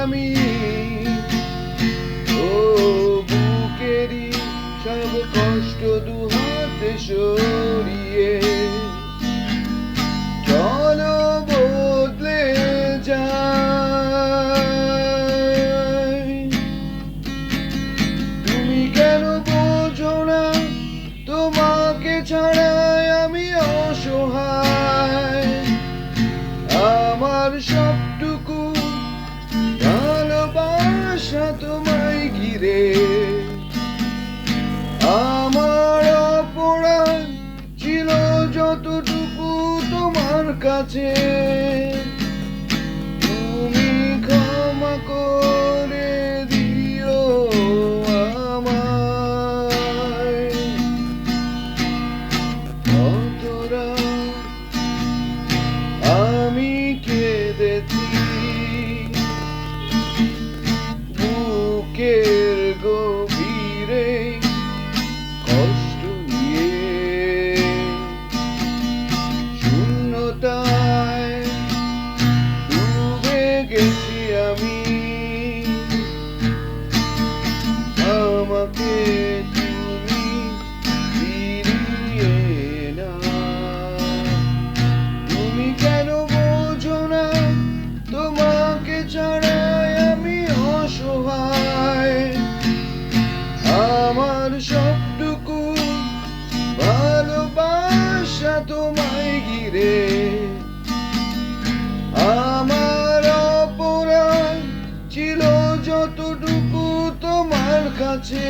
আমি ও বুকেরই সব কষ্ট দুহাতে সরিয়ে চলো বদলে যাই। তুমি কেন বোঝো না তোমাকে ছাড়াই আমি অসহায়। আমার সবটুকু ভালোবাসা তোমায় ঘিরে, আমার অপরাধ ছিল যতটুকু তোমার কাছে তুমি ক্ষমা করে দিও আমায়। কতরা আমি কেঁদেছি বুকের গভীরে কষ্ট নিয়ে, শূন্যতায় ডুবে গেছি আমি। আমাকে তুমি ফিরিয়ে নাও। তুমি কেন বোঝো না তোমাকে ছাড়াই আমি অসহায়। আমার সবটুকু ভালোবাসা তোমায় ঘিরে, আমার অপরাধ ছিল যতটুকু তোমার কাছে